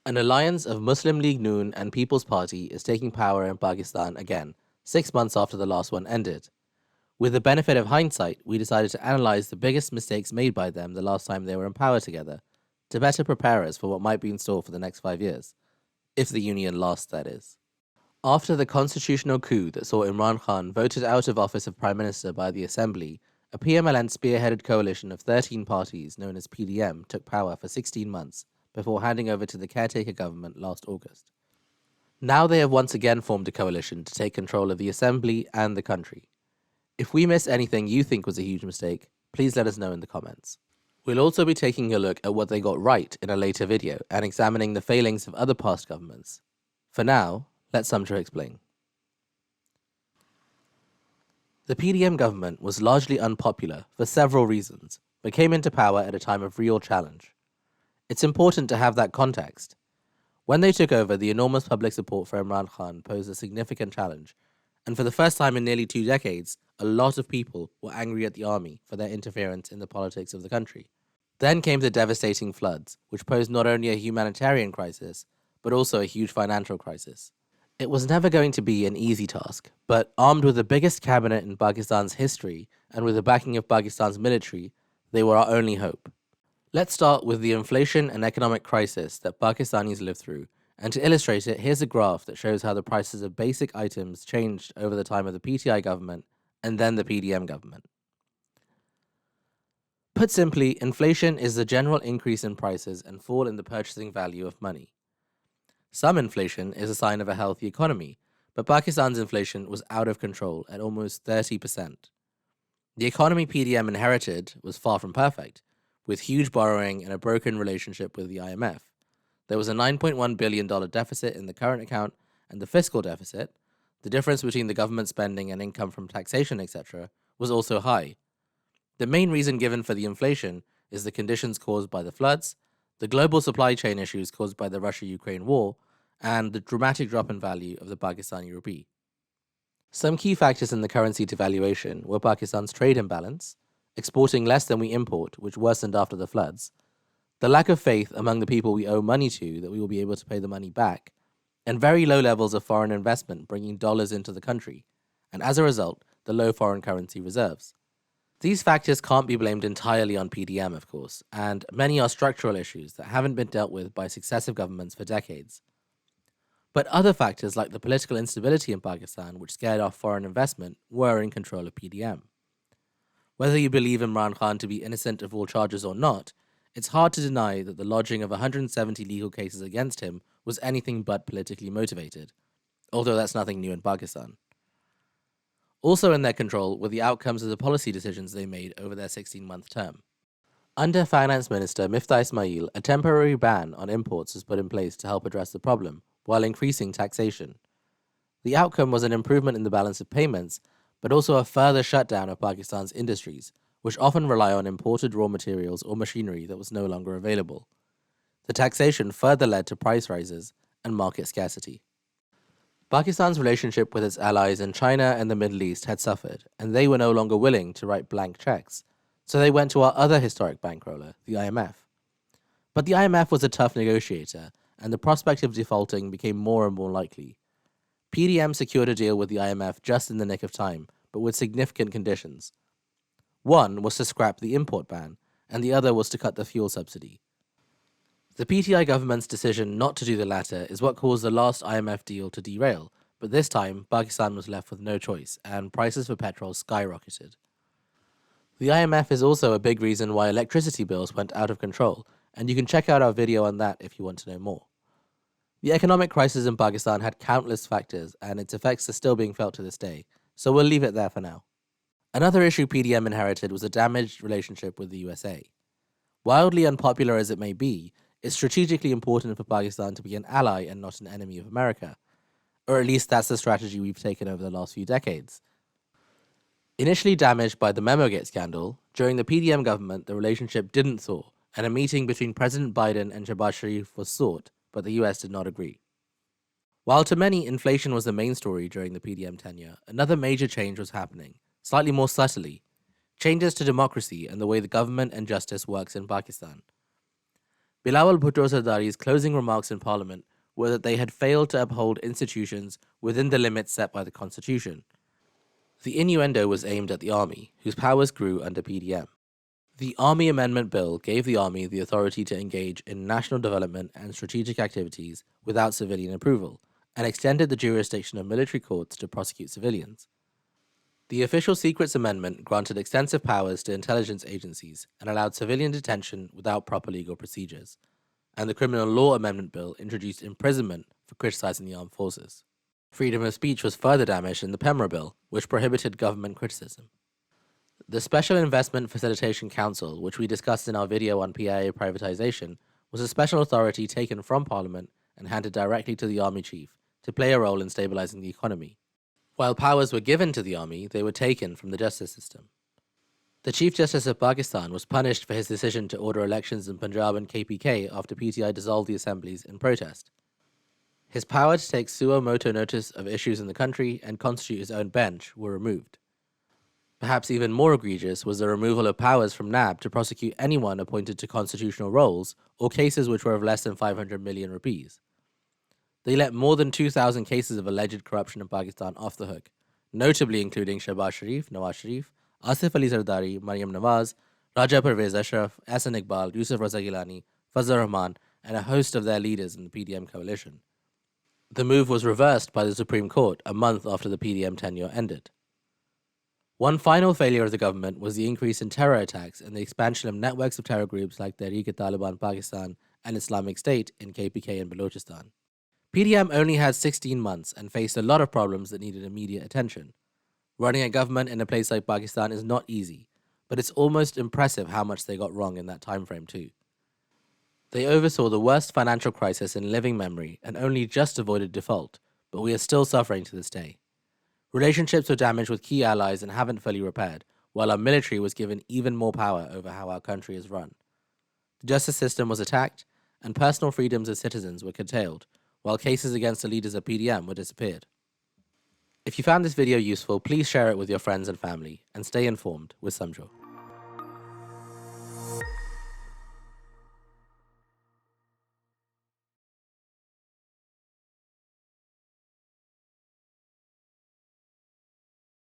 An alliance of Muslim League Noon and People's Party is taking power in Pakistan again, 6 months after the last one ended. With the benefit of hindsight, we decided to analyze the biggest mistakes made by them the last time they were in power together, to better prepare us for what might be in store for the next 5 years, if the union lasts, that is. After the constitutional coup that saw Imran Khan voted out of office of Prime Minister by the Assembly, a PMLN spearheaded coalition of 13 parties known as PDM took power for 16 months before handing over to the caretaker government last August. Now they have once again formed a coalition to take control of the Assembly and the country. If we miss anything you think was a huge mistake, please let us know in the comments. We'll also be taking a look at what they got right in a later video and examining the failings of other past governments. For now, let Sumtra explain. The PDM government was largely unpopular for several reasons, but came into power at a time of real challenge. It's important to have that context. When they took over, the enormous public support for Imran Khan posed a significant challenge, and for the first time in nearly 2 decades, a lot of people were angry at the army for their interference in the politics of the country. Then came the devastating floods, which posed not only a humanitarian crisis, but also a huge financial crisis. It was never going to be an easy task, but armed with the biggest cabinet in Pakistan's history and with the backing of Pakistan's military, they were our only hope. Let's start with the inflation and economic crisis that Pakistanis lived through, and to illustrate it, here's a graph that shows how the prices of basic items changed over the time of the PTI government and then the PDM government. Put simply, inflation is the general increase in prices and fall in the purchasing value of money. Some inflation is a sign of a healthy economy, but Pakistan's inflation was out of control at almost 30%. The economy PDM inherited was far from perfect, with huge borrowing and a broken relationship with the IMF. There was a $9.1 billion deficit in the current account, and the fiscal deficit, the difference between the government spending and income from taxation, etc., was also high. The main reason given for the inflation is the conditions caused by the floods, the global supply chain issues caused by the Russia-Ukraine war, and the dramatic drop in value of the Pakistani rupee. Some key factors in the currency devaluation were Pakistan's trade imbalance, exporting less than we import, which worsened after the floods, the lack of faith among the people we owe money to that we will be able to pay the money back, and very low levels of foreign investment bringing dollars into the country, and as a result, the low foreign currency reserves. These factors can't be blamed entirely on PDM, of course, and many are structural issues that haven't been dealt with by successive governments for decades. But other factors like the political instability in Pakistan, which scared off foreign investment, were in control of PDM. Whether you believe Imran Khan to be innocent of all charges or not, it's hard to deny that the lodging of 170 legal cases against him was anything but politically motivated, although that's nothing new in Pakistan. Also in their control were the outcomes of the policy decisions they made over their 16-month term. Under Finance Minister Miftah Ismail, a temporary ban on imports was put in place to help address the problem, while increasing taxation. The outcome was an improvement in the balance of payments, but also a further shutdown of Pakistan's industries, which often rely on imported raw materials or machinery that was no longer available. The taxation further led to price rises and market scarcity. Pakistan's relationship with its allies in China and the Middle East had suffered, and they were no longer willing to write blank checks, so they went to our other historic bankroller, the IMF. But the IMF was a tough negotiator, and the prospect of defaulting became more and more likely. PDM secured a deal with the IMF just in the nick of time, but with significant conditions. One was to scrap the import ban, and the other was to cut the fuel subsidy. The PTI government's decision not to do the latter is what caused the last IMF deal to derail, but this time Pakistan was left with no choice, and prices for petrol skyrocketed. The IMF is also a big reason why electricity bills went out of control, and you can check out our video on that if you want to know more. The economic crisis in Pakistan had countless factors, and its effects are still being felt to this day, so we'll leave it there for now. Another issue PDM inherited was a damaged relationship with the USA. Wildly unpopular as it may be, it's strategically important for Pakistan to be an ally and not an enemy of America, or at least that's the strategy we've taken over the last few decades. Initially damaged by the Memogate scandal, during the PDM government the relationship didn't thaw, and a meeting between President Biden and Shehbaz Sharif was sought, but the US did not agree. While to many inflation was the main story during the PDM tenure, another major change was happening, slightly more subtly: changes to democracy and the way the government and justice works in Pakistan. Bilawal Bhutto Zardari's closing remarks in Parliament were that they had failed to uphold institutions within the limits set by the Constitution. The innuendo was aimed at the army, whose powers grew under PDM. The Army Amendment Bill gave the army the authority to engage in national development and strategic activities without civilian approval, and extended the jurisdiction of military courts to prosecute civilians. The Official Secrets Amendment granted extensive powers to intelligence agencies and allowed civilian detention without proper legal procedures. And the Criminal Law Amendment Bill introduced imprisonment for criticizing the armed forces. Freedom of speech was further damaged in the PEMRA Bill, which prohibited government criticism. The Special Investment Facilitation Council, which we discussed in our video on PIA privatization, was a special authority taken from Parliament and handed directly to the Army Chief to play a role in stabilizing the economy. While powers were given to the army, they were taken from the justice system. The Chief Justice of Pakistan was punished for his decision to order elections in Punjab and KPK after PTI dissolved the assemblies in protest. His power to take suo moto notice of issues in the country and constitute his own bench were removed. Perhaps even more egregious was the removal of powers from NAB to prosecute anyone appointed to constitutional roles or cases which were of less than 500 million rupees. They let more than 2,000 cases of alleged corruption in Pakistan off the hook, notably including Shehbaz Sharif, Nawaz Sharif, Asif Ali Zardari, Maryam Nawaz, Raja Pervez Ashraf, Ahsan Iqbal, Yusuf Raza Gilani, Fazlur Rahman, and a host of their leaders in the PDM coalition. The move was reversed by the Supreme Court a month after the PDM tenure ended. One final failure of the government was the increase in terror attacks and the expansion of networks of terror groups like Tehreek-e-Taliban Pakistan and Islamic State in KPK and Balochistan. PDM only had 16 months and faced a lot of problems that needed immediate attention. Running a government in a place like Pakistan is not easy, but it's almost impressive how much they got wrong in that time frame too. They oversaw the worst financial crisis in living memory and only just avoided default, but we are still suffering to this day. Relationships were damaged with key allies and haven't fully repaired, while our military was given even more power over how our country is run. The justice system was attacked, and personal freedoms of citizens were curtailed, while cases against the leaders of PDM were disappeared. If you found this video useful, please share it with your friends and family, and stay informed with Samjho.